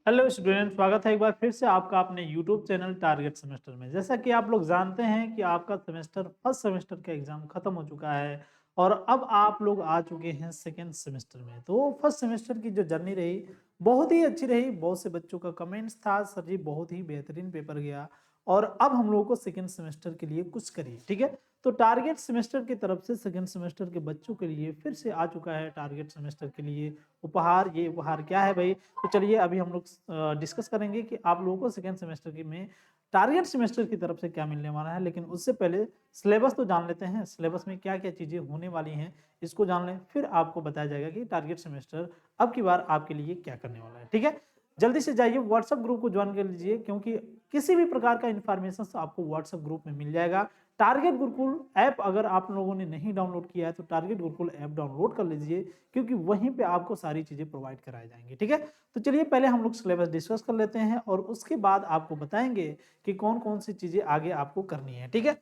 Hello student, स्वागत है एक बार फिर से आपका अपने यूट्यूब चैनल टारगेट सेमेस्टर में। जैसा कि आप लोग जानते हैं कि आपका सेमेस्टर फर्स्ट सेमेस्टर का एग्जाम खत्म हो चुका है और अब आप लोग आ चुके हैं सेकेंड सेमेस्टर में। तो फर्स्ट सेमेस्टर की जो जर्नी रही बहुत ही अच्छी रही। बहुत से बच्चों का कमेंट्स था, सर जी बहुत ही बेहतरीन पेपर गया और अब हम लोगों को सेकेंड सेमेस्टर के लिए कुछ करिए। ठीक है, तो टारगेट सेमेस्टर की तरफ से सेकेंड सेमेस्टर के बच्चों के लिए फिर से आ चुका है टारगेट सेमेस्टर के लिए उपहार। ये उपहार क्या है भाई? तो चलिए अभी हम लोग डिस्कस करेंगे कि आप लोगों को सेकेंड सेमेस्टर की में टारगेट सेमेस्टर की तरफ से क्या मिलने वाला है। लेकिन उससे पहले सिलेबस तो जान लेते हैं, सिलेबस में क्या क्या चीजें होने वाली हैं इसको जान लें, फिर आपको बताया जाएगा कि टारगेट सेमेस्टर अब की बार आपके लिए क्या करने वाला है। ठीक है, जल्दी से जाइए व्हाट्सएप ग्रुप को ज्वाइन कर लीजिए, क्योंकि किसी भी प्रकार का इंफॉर्मेशन आपको व्हाट्सएप ग्रुप में मिल जाएगा। टारगेट गुरुकुल ऐप अगर आप लोगों ने नहीं डाउनलोड किया है तो टारगेट गुरुकुल ऐप डाउनलोड कर लीजिए, क्योंकि वहीं पे आपको सारी चीजें प्रोवाइड कराई जाएंगी। ठीक है, तो चलिए पहले हम लोग सिलेबस डिस्कस कर लेते हैं और उसके बाद आपको बताएंगे कि कौन कौन सी चीजें आगे आपको करनी है। ठीक है,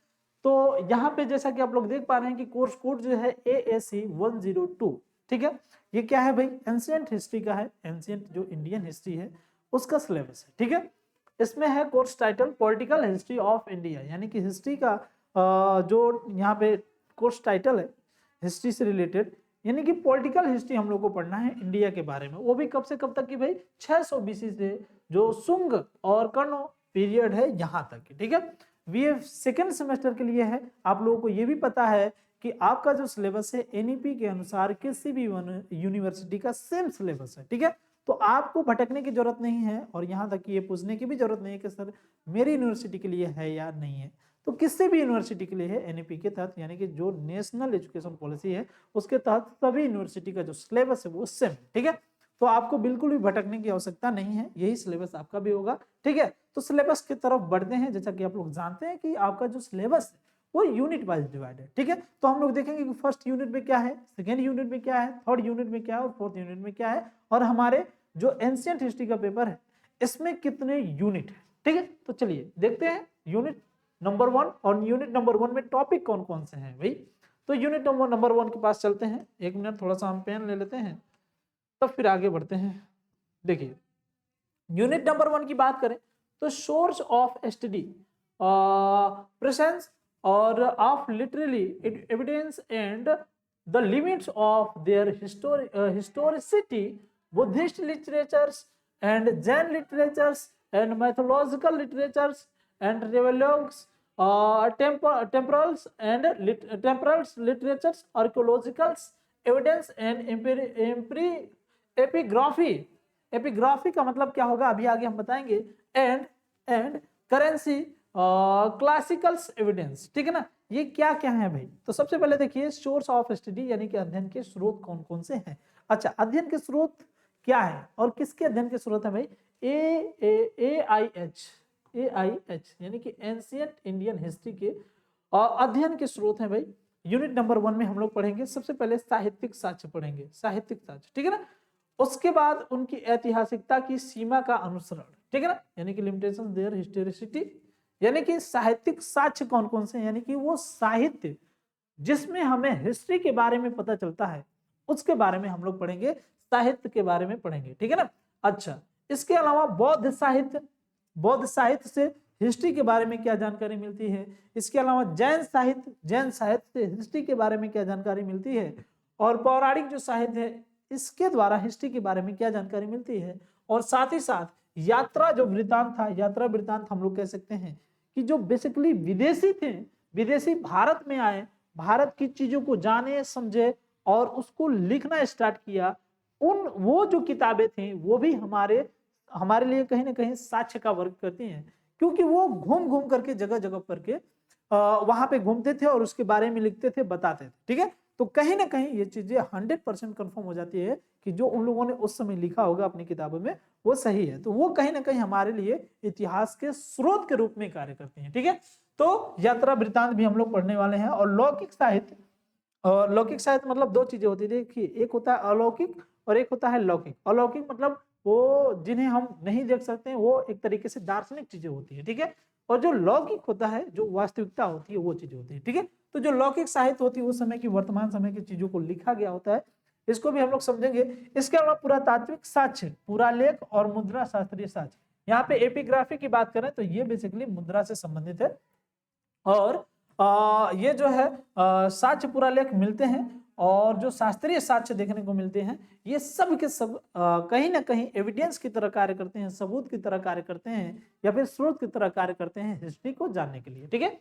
तो यहाँ पे जैसा कि आप लोग देख पा रहे हैं कि कोर्स कोड जो है AAC 102। ठीक है, ये क्या है भाई? एंशिएंट हिस्ट्री का है, एंशिएंट जो इंडियन हिस्ट्री है उसका सिलेबस है। ठीक है, इसमें है course title political history of India, यानी कि हिस्ट्री का जो यहाँ पे कोर्स टाइटल है हिस्ट्री से रिलेटेड, यानी कि पॉलिटिकल हिस्ट्री हम लोग को पढ़ना है इंडिया के बारे में। वो भी कब से कब तक की भाई? 600 BC से जो सुंग और कर्ण पीरियड है यहाँ तक की। ठीक है, ये सेकेंड सेमेस्टर के लिए है। आप लोगों को ये भी पता है कि आपका जो सिलेबस है NEP के अनुसार किसी भी यूनिवर्सिटी का सेम सिलेबस है। ठीक है, तो आपको भटकने की जरूरत नहीं है और यहाँ तक कि ये पूछने की भी जरूरत नहीं है कि सर मेरी यूनिवर्सिटी के लिए है या नहीं है। तो किसी भी यूनिवर्सिटी के लिए है NEP के तहत, यानी कि जो नेशनल एजुकेशन पॉलिसी है उसके तहत सभी यूनिवर्सिटी का जो सिलेबस है वो सेम है। ठीक है, तो आपको बिल्कुल भी भटकने की आवश्यकता नहीं है, यही सिलेबस आपका भी होगा। ठीक है, तो सिलेबस की तरफ बढ़ते हैं। जैसा कि आप लोग जानते हैं कि आपका जो सिलेबस है वो यूनिट वाइज डिवाइड है। ठीक है, तो हम लोग देखेंगे कि फर्स्ट यूनिट में क्या है, सेकेंड यूनिट में क्या है, थर्ड यूनिट में क्या है और फोर्थ यूनिट में क्या है, और हमारे जो एंशिएंट हिस्ट्री का पेपर है इसमें कितने यूनिट है। ठीक है, तो चलिए देखते हैं यूनिट नंबर 1 और यूनिट नंबर 1 में टॉपिक कौन कौन से हैं भाई। तो यूनिट नंबर 1 के पास चलते हैं। एक मिनट थोड़ा सा हम पेन ले लेते हैं तब फिर आगे बढ़ते हैं। देखिए यूनिट नंबर 1 की बात करें तो सोर्स ऑफ स्टडी, प्रेजेंस और of literally evidence and the limits of their historicity, Buddhist literatures and Jain literatures and mythological literatures and travelogues, temporals and temporals literatures, archaeologicals evidence and epigraphy. Epigraphy का मतलब क्या होगा अभी आगे हम बताएंगे। And currency classicals evidence. ठीक है ना, ये क्या क्या है भाई? तो सबसे पहले देखिए सोर्स ऑफ स्टडी, यानी कि अध्ययन के स्रोत कौन कौन से हैं। अच्छा, अध्ययन के स्रोत क्या है और किसके अध्ययन के स्रोत है भाई? AIH यानी कि एंशिएंट इंडियन हिस्ट्री के अध्ययन के स्रोत हैं भाई। यूनिट नंबर 1 में हम लोग पढ़ेंगे सबसे पहले साहित्यिक साक्ष्य पढ़ेंगे, साहित्यिक साक्ष्य। ठीक है ना, उसके बाद उनकी ऐतिहासिकता की सीमा का अनुसरण। ठीक है ना, यानी कि लिमिटेशन देयर हिस्टोरिसिटी, यानी कि साहित्यिक साक्ष्य कौन कौन से हैं, यानी कि वो साहित्य जिसमें हमें हिस्ट्री के बारे में पता चलता है उसके बारे में हम लोग पढ़ेंगे, साहित्य के बारे में पढ़ेंगे। ठीक है ना, अच्छा इसके अलावा बौद्ध साहित्य, बौद्ध साहित्य से हिस्ट्री के बारे में क्या जानकारी मिलती है। इसके अलावा जैन साहित्य, जैन साहित्य से हिस्ट्री के बारे में क्या जानकारी मिलती है। और पौराणिक जो साहित्य है इसके द्वारा हिस्ट्री के बारे में क्या जानकारी मिलती है। और साथ ही साथ यात्रा जो वृत्तांत था, यात्रा वृत्तांत हम लोग कह सकते हैं कि जो बेसिकली विदेशी थे, विदेशी भारत में आए, भारत की चीजों को जाने समझे और उसको लिखना स्टार्ट किया, उन वो जो किताबें थी वो भी हमारे लिए कहीं ना कहीं साक्ष्य का वर्क करती हैं, क्योंकि वो घूम घूम करके जगह जगह पर के वहां पे घूमते थे और उसके बारे में लिखते थे, बताते थे। ठीक है, तो कहीं ना कहीं ये चीजें 100% कंफर्म हो जाती है कि जो उन लोगों ने उस समय लिखा होगा अपनी किताबों में वो सही है। तो वो कहीं ना कहीं हमारे लिए इतिहास के स्रोत के रूप में कार्य करते हैं। ठीक है, तो यात्रा वृत्तांत भी हम लोग पढ़ने वाले हैं। और लौकिक साहित्य, और लौकिक साहित्य मतलब दो चीजें होती है, देखिए एक होता है अलौकिक और एक होता है लौकिक। अलौकिक मतलब वो जिन्हें हम नहीं देख सकते हैं, वो एक तरीके से दार्शनिक चीजें होती है। ठीक है, और जो लौकिक होता है, जो वास्तविकता होती है, वो चीजें होती है। ठीक है, तो जो लौकिक साहित्य होती है उस समय की, वर्तमान समय की चीजों को लिखा गया होता है, इसको भी हम लोग समझेंगे। इसके अलावा पुरातात्विक साक्ष्य, पुरालेख और मुद्रा शास्त्रीय साक्ष्य, यहाँ पे एपिग्राफी की बात करें तो ये बेसिकली मुद्रा से संबंधित है। और ये जो है साक्ष्य पुरालेख मिलते हैं और जो शास्त्रीय साक्ष्य देखने को मिलते हैं, ये सब के सब कहीं ना कहीं एविडेंस की तरह कार्य करते हैं, सबूत की तरह कार्य करते हैं, या फिर स्रोत की तरह कार्य करते हैं हिस्ट्री को जानने के लिए। ठीक है,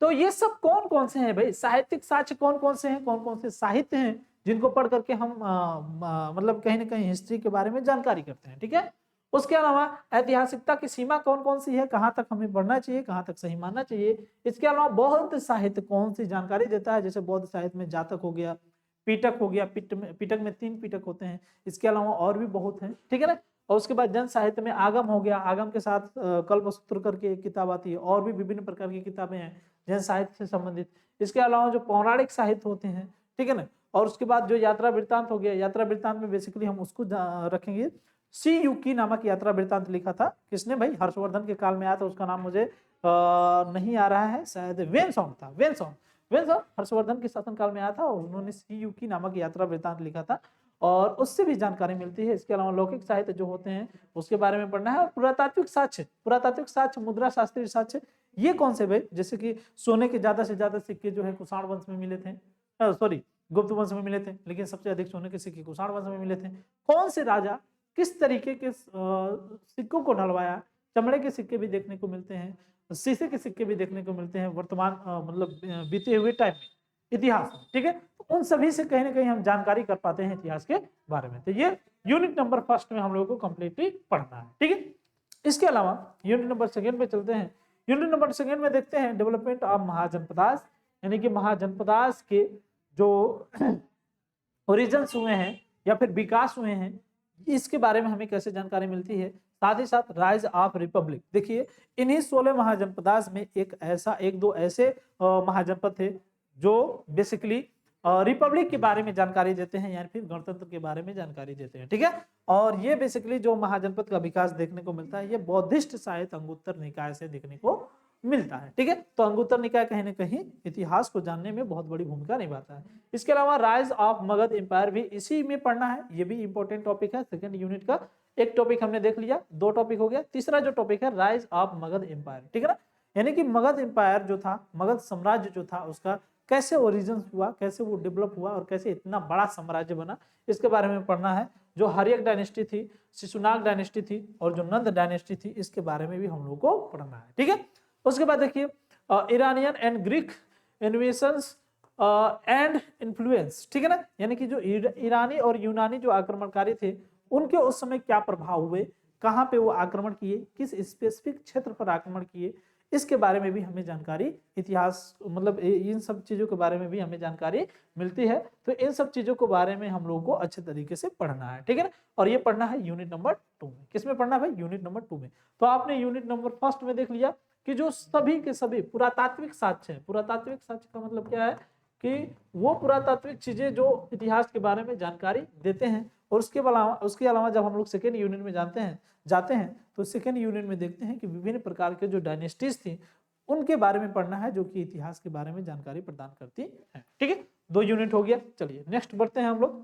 तो ये सब कौन कौन से हैं भाई, साहित्यिक साक्ष्य कौन कौन से हैं, कौन कौन से साहित्य हैं जिनको पढ़ करके हम मतलब कहीं ना कहीं हिस्ट्री के बारे में जानकारी करते हैं। ठीक है, उसके अलावा ऐतिहासिकता की सीमा कौन कौन सी है, कहां तक हमें बढ़ना चाहिए, कहां तक सही मानना चाहिए। इसके अलावा बौद्ध साहित्य कौन सी जानकारी देता है, जैसे बौद्ध साहित्य में जातक हो गया, पिटक हो गया, पिटक में 3 पिटक होते हैं, इसके अलावा और भी बहुत हैं। ठीक है ना, और उसके बाद जन साहित्य में आगम हो गया, आगम के साथ कल्पसूत्र करके एक किताब आती है, और भी विभिन्न प्रकार की किताबें हैं जन साहित्य से संबंधित। इसके अलावा जो पौराणिक साहित्य होते हैं, ठीक है ना, और उसके बाद जो यात्रा वृत्तांत हो गया, यात्रा वृत्तांत में बेसिकली हम उसको रखेंगे। सी युकी नामक यात्रा वृत्तांत लिखा था, किसने भाई, हर्षवर्धन के काल में आया था, उसका नाम मुझे नहीं आ रहा है, शायद वेनसॉन्ग था, वेनसॉन्ग हर्षवर्धन के शासनकाल में आया था और उन्होंने सी युकी नामक यात्रा वृत्तांत लिखा था, और उससे भी जानकारी मिलती है। इसके अलावा लौकिक साहित्य जो होते हैं उसके बारे में पढ़ना है। और पुरातात्विक साक्ष्य, मुद्रा शास्त्रीय साक्ष्य, ये कौन से भाई, जैसे कि सोने के ज्यादा से ज्यादा सिक्के जो है कुषाण वंश में मिले थे, सॉरी गुप्त वंश में मिले थे, लेकिन सबसे अधिक सोने के सिक्के कुषाण वंश में मिले थे। कौन से राजा किस तरीके के सिक्कों को ढलवाया, चमड़े के सिक्के भी देखने को मिलते हैं, शीशे के सिक्के भी देखने को मिलते हैं वर्तमान मतलब बीते हुए टाइम में, इतिहास में। ठीक है, तो उन सभी से कहीं ना कहीं हम जानकारी कर पाते हैं इतिहास के बारे में। तो ये यूनिट नंबर फर्स्ट में हम लोगों को कंप्लीटली पढ़ना है। ठीक है, इसके अलावा यूनिट नंबर सेकेंड पे चलते हैं। यूनिट नंबर सेकेंड में देखते हैं डेवलपमेंट ऑफ महाजनपदास, यानी कि महाजनपदास के जो ओरिजिन्स हुए हैं या फिर विकास हुए हैं, इसके बारे में हमें कैसे जानकारी मिलती है। साथ ही साथ राइज ऑफ रिपब्लिक, देखिए इन्हीं 16 महाजनपदास में एक दो ऐसे महाजनपद थे जो बेसिकली रिपब्लिक के बारे में जानकारी देते हैं, या फिर गणतंत्र के बारे में जानकारी देते हैं। ठीक है, और ये बेसिकली जो महाजनपद का विकास देखने को मिलता है, ये बौद्धिस्ट साहित्य अंगुत्तर निकाय से देखने को मिलता है। ठीक है, तो अंगुत्तर निकाय कहीं ना कहीं इतिहास को जानने में बहुत बड़ी भूमिका निभाता है। इसके अलावा राइज ऑफ मगध एम्पायर भी इसी में पढ़ना है, ये भी इंपॉर्टेंट टॉपिक है सेकंड यूनिट का। एक टॉपिक हमने देख लिया, 2 टॉपिक हो गया। तीसरा जो टॉपिक है राइज ऑफ मगध एम्पायर, ठीक है ना, यानी कि मगध एम्पायर जो था, मगध साम्राज्य जो था, उसका कैसे ओरिजिन हुआ, कैसे वो डेवलप हुआ और कैसे इतना बड़ा साम्राज्य बना, इसके बारे में पढ़ना है। जो हर्यक डायनेस्टी थी, शिशुनाग डायनेस्टी थी और जो नंद डायनेस्टी थी, इसके बारे में भी हम लोग को पढ़ना है। ठीक है, उसके बाद देखिए Iranian and Greek invasions and influence, ठीक है ना, यानी कि जो ईरानी और यूनानी जो आक्रमणकारी थे, उनके उस समय क्या प्रभाव हुए, कहाँ पे वो आक्रमण किए, किस स्पेसिफिक क्षेत्र पर आक्रमण किए, इसके बारे में भी हमें जानकारी, इतिहास मतलब इन सब चीजों के बारे में भी हमें जानकारी मिलती है। तो इन सब चीजों के बारे में हम लोगों को अच्छे तरीके से पढ़ना है। ठीक है ना, और ये पढ़ना है यूनिट नंबर 2 में। किसमें पढ़ना है भाई, यूनिट नंबर 2 में। तो आपने यूनिट नंबर फर्स्ट में देख लिया कि जो सभी के सभी पुरातात्विक साक्ष्य है, पुरातात्विक साक्ष्य का मतलब क्या है कि वो पुरातात्विक चीजें जो इतिहास के बारे में जानकारी देते हैं। और उसके अलावा जब हम लोग सेकेंड यूनिट में जाते हैं तो सेकेंड यूनिट में देखते हैं कि विभिन्न प्रकार के जो डायनेस्टीज थी, उनके बारे में पढ़ना है, जो कि इतिहास के बारे में जानकारी प्रदान करती है। ठीक है, 2 यूनिट हो गया। चलिए नेक्स्ट बढ़ते हैं हम लोग।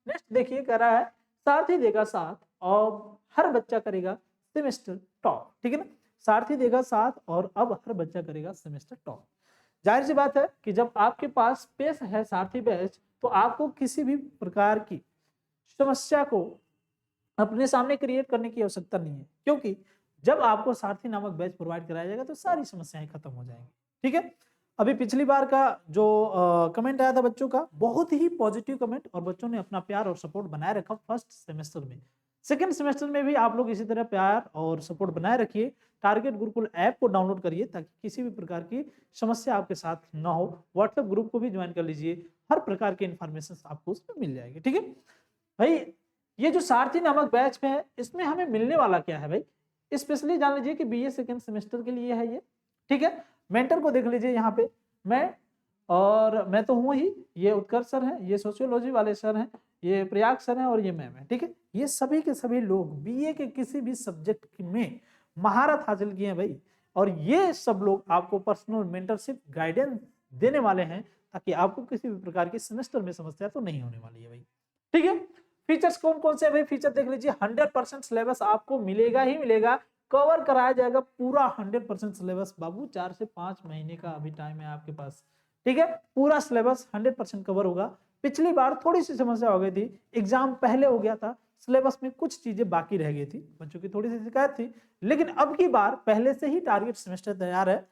नेक्स्ट देखिए, कह रहा है सारथी देगा साथ और हर बच्चा करेगा सेमेस्टर टॉप। ठीक है ना, सारथी देगा साथ और अब हर बच्चा करेगा सेमेस्टर टॉप। जाहिर सी बात है कि जब आपके पास पेश है सारथी बैच, तो आपको किसी भी प्रकार की समस्या को अपने सामने क्रिएट करने की आवश्यकता नहीं है, क्योंकि जब आपको सारथी नामक बैच प्रोवाइड कराया जाएगा तो सारी समस्याएं खत्म हो जाएंगी। ठीक है, अभी पिछली बार का जो कमेंट आया था बच्चों का, बहुत ही पॉजिटिव कमेंट, और बच्चों ने अपना प्यार और सपोर्ट बनाए रखा फर्स्ट सेमेस्टर में। सेकेंड सेमेस्टर में भी आप लोग इसी तरह प्यार और सपोर्ट बनाए रखिए। टारगेट गुरुकुल ऐप को डाउनलोड करिए ताकि किसी भी प्रकार की समस्या आपके साथ ना हो। व्हाट्सएप ग्रुप को भी ज्वाइन कर लीजिए, हर प्रकार की इंफॉर्मेशन आपको उसमें मिल जाएगी। ठीक है भाई, ये जो सारथी नामक बैच में है, इसमें हमें मिलने वाला क्या है भाई, स्पेशली जान लीजिए कि बीए सेकेंड सेमेस्टर के लिए है ये। ठीक है, मेंटर को देख लीजिए यहाँ पे, मैं तो हूँ ही, ये उत्कर्ष सर हैं, ये सोशियोलॉजी वाले सर हैं, ये प्रयाग सर हैं और ये मैम है। ठीक है, ये सभी के सभी लोग बीए के किसी भी सब्जेक्ट में महारत हासिल किए हैं भाई, और ये सब लोग आपको पर्सनल मेंटरशिप गाइडेंस देने वाले हैं, ताकि आपको किसी भी प्रकार की सेमेस्टर में समस्या तो नहीं होने वाली है भाई। ठीक है। फीचर्स कौन कौन से भाई, फीचर देख लीजिए। 100% सिलेबस आपको मिलेगा ही मिलेगा, कवर कराया जाएगा पूरा 100% सिलेबस। बाबू 4 से 5 महीने का अभी टाइम है आपके पास, ठीक है। पूरा सिलेबस 100% कवर होगा। पिछली बार थोड़ी सी समस्या हो गई थी, एग्जाम पहले हो गया था, सिलेबस में कुछ चीजें बाकी रह गई थी, बच्चों की थोड़ी सी शिकायत थी, लेकिन अब की बार पहले से ही टारगेट सेमेस्टर तैयार है,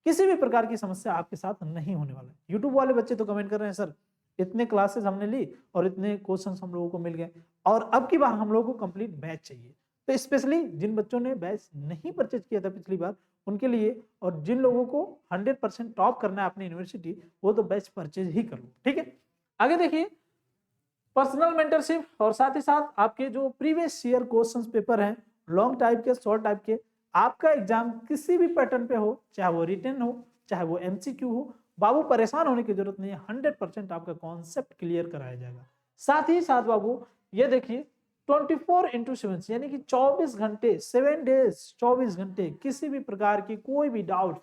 किसी भी प्रकार की समस्या आपके साथ नहीं होने वाला है। यूट्यूब वाले बच्चे तो कमेंट कर रहे हैं सर इतने क्लासेस हमने ली और इतने क्वेश्चंस हम लोगों को मिल गए, और अब की बार हम लोगों को कंप्लीट बैच चाहिए। तो स्पेशली जिन बच्चों ने बैच नहीं परचेज किया था पिछली बार, उनके लिए, और जिन लोगों को 100% टॉप करना है अपनी यूनिवर्सिटी, वो तो बैच परचेज ही कर लो, ठीक है। आगे देखिए, पर्सनल मेंटरशिप और साथ ही साथ आपके जो प्रीवियस ईयर क्वेश्चंस पेपर हैं, लॉन्ग टाइप के, शॉर्ट टाइप के, आपका एग्जाम किसी भी पैटर्न पे हो, चाहे वो रिटन हो, चाहे वो एमसीक्यू हो, बाबू परेशान होने की जरूरत नहीं है। 100% आपका कॉन्सेप्ट क्लियर कराया जाएगा। साथ ही साथ बाबू ये देखिए 24/7 यानी कि 24 घंटे 7 डेज 24 घंटे किसी भी प्रकार की कोई भी डाउट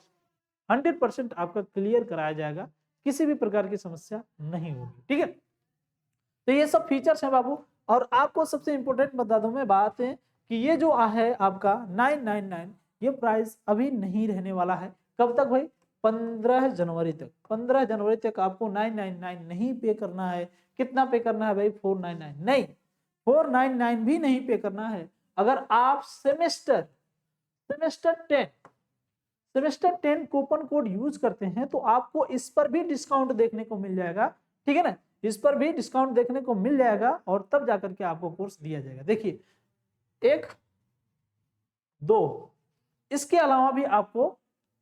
100% आपका क्लियर कराया जाएगा, किसी भी प्रकार की समस्या नहीं होगी, ठीक है। तो ये सब फीचर्स हैं बाबू। और आपको सबसे इंपॉर्टेंट बता दूं मैं बात है कि ये जो है आपका 999, ये प्राइस अभी नहीं रहने वाला है। कब तक भाई? 15 जनवरी तक। 15 जनवरी तक आपको 999 नहीं पे करना है। कितना पे करना है भाई? 499 नहीं, 499 भी नहीं पे करना है। अगर आप सेमेस्टर 10 कूपन कोड यूज करते हैं तो आपको इस पर भी डिस्काउंट देखने को मिल जाएगा, ठीक है ना। इस पर भी डिस्काउंट देखने को मिल जाएगा और तब जाकर के आपको कोर्स दिया जाएगा। देखिए 1, 2, इसके अलावा भी आपको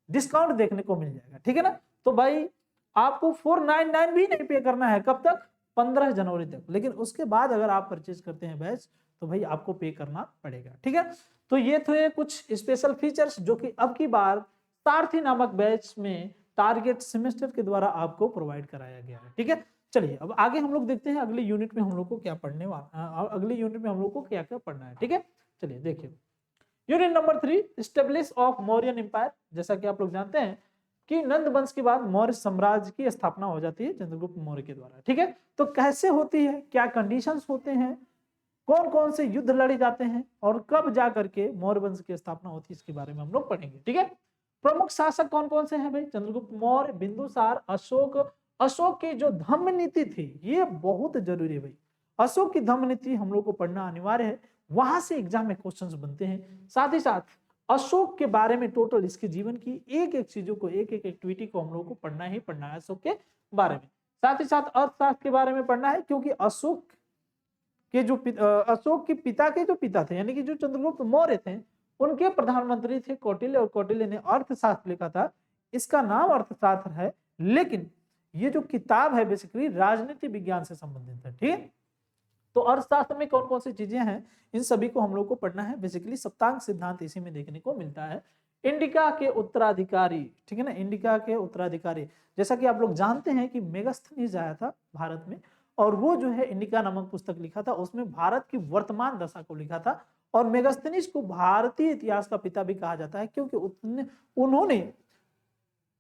डिस्काउंट देखने को मिल जाएगा, ठीक है ना। तो भाई आपको 499 भी नहीं पे करना है। कब तक? 15 जनवरी तक। लेकिन उसके बाद अगर आप परचेज करते हैं बैच तो भाई आपको पे करना पड़ेगा, ठीक है। तो ये थे कुछ स्पेशल फीचर्स जो कि अब की बार सारथी नामक बैच में टारगेट सेमेस्टर के द्वारा आपको प्रोवाइड कराया गया है, ठीक है। चलिए अब आगे हम लोग देखते हैं अगली यूनिट में हम लोग को क्या पढ़ने वाला, अगली यूनिट में हम लोग को क्या क्या पढ़ना है, ठीक है। चलिए देखिए unit number 3, establish of Mauryan empire. जैसा कि आप लोग जानते हैं कि नंद वंश के बाद मौर्य साम्राज्य की स्थापना हो जाती है चंद्रगुप्त मौर्य के द्वारा, ठीक है। तो कैसे होती है, क्या कंडीशंस होते हैं, कौन कौन से युद्ध लड़े जाते हैं और कब जा करके मौर्य वंश की स्थापना होती है, इसके बारे में हम लोग पढ़ेंगे, ठीक है। प्रमुख शासक कौन कौन से हैं भाई? चंद्रगुप्त मौर्य, बिंदुसार, अशोक। अशोक की जो धम्म नीति थी ये बहुत जरूरी है भाई। अशोक की धम्म नीति हम लोग को पढ़ना अनिवार्य है, वहां से एग्जाम में क्वेश्चंस बनते हैं। साथ ही साथ अशोक के बारे में टोटल इसके जीवन की एक एक चीजों को, एक एक एक्टिविटी को हम लोग को पढ़ना ही पढ़ना है अशोक के बारे में। साथ ही साथ अर्थशास्त्र के बारे में पढ़ना है, क्योंकि अशोक के जो अशोक के पिता के जो पिता थे यानी कि जो चंद्रगुप्त मौर्य थे, उनके प्रधानमंत्री थे कौटिल्य, और कौटिल्य ने अर्थशास्त्र लिखा था। इसका नाम अर्थशास्त्र है, लेकिन ये जो किताब है बेसिकली राजनीति विज्ञान से संबंधित है, ठीक है। तो अर्थशास्त्र में कौन कौन सी चीजें हैं इन सभी को हम लोग को पढ़ना है। बेसिकली सप्तांग सिद्धांत इसी में देखने को मिलता है। इंडिका के उत्तराधिकारी, ठीक है ना, इंडिका के उत्तराधिकारी, जैसा कि आप लोग जानते हैं कि मेगास्थनीज आया था भारत में, और वो जो है इंडिका नामक पुस्तक लिखा था, उसमें भारत की वर्तमान दशा को लिखा था। और मेगास्थनीज को भारतीय इतिहास का पिता भी कहा जाता है, क्योंकि उन्होंने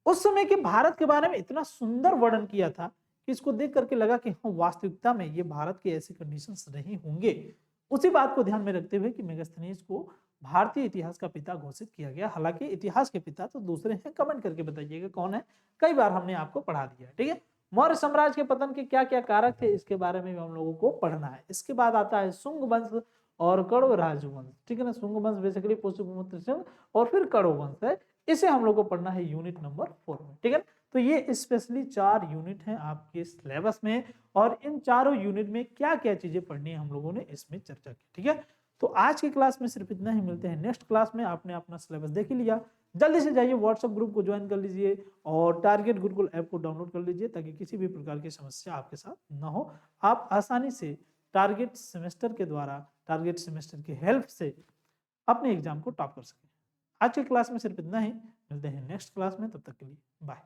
उस समय के भारत के बारे में इतना सुंदर वर्णन किया था कि इसको देख करके लगा कि हाँ वास्तविकता में ये भारत के ऐसे कंडीशंस नहीं होंगे। उसी बात को ध्यान में रखते हुए कि मेगास्थनीज को भारतीय इतिहास का पिता घोषित किया गया। हालांकि इतिहास के पिता तो दूसरे हैं, कमेंट करके बताइएगा कौन है, कई बार हमने आपको पढ़ा दिया, ठीक है। मौर्य साम्राज्य के पतन के क्या क्या कारक थे इसके बारे में भी हम लोगों को पढ़ना है। इसके बाद आता है शुंग वंश और कण्व राजवंश, ठीक है ना। शुंग वंश बेसिकली पुष्यमित्र सिंह और फिर कण्व वंश है, इसे हम लोग को पढ़ना है यूनिट नंबर 4 में, ठीक है। तो ये स्पेशली 4 यूनिट हैं आपके सिलेबस में, और इन चारों यूनिट में क्या क्या चीजें पढ़नी है हम लोगों ने इसमें चर्चा की, ठीक है। तो आज की क्लास में सिर्फ इतना ही, मिलते हैं नेक्स्ट क्लास में। आपने अपना सिलेबस देख ही लिया, जल्दी से जाइए व्हाट्सएप ग्रुप को ज्वाइन कर लीजिए और टारगेट गुरुकुल ऐप को डाउनलोड कर लीजिए, ताकि किसी भी प्रकार की समस्या आपके साथ न हो। आप आसानी से टारगेट सेमेस्टर के द्वारा, टारगेट सेमेस्टर की हेल्प से अपने एग्जाम को टॉप कर सकें। आज की क्लास में सिर्फ इतना ही, मिलते हैं नेक्स्ट क्लास में, तब तक के लिए बाय।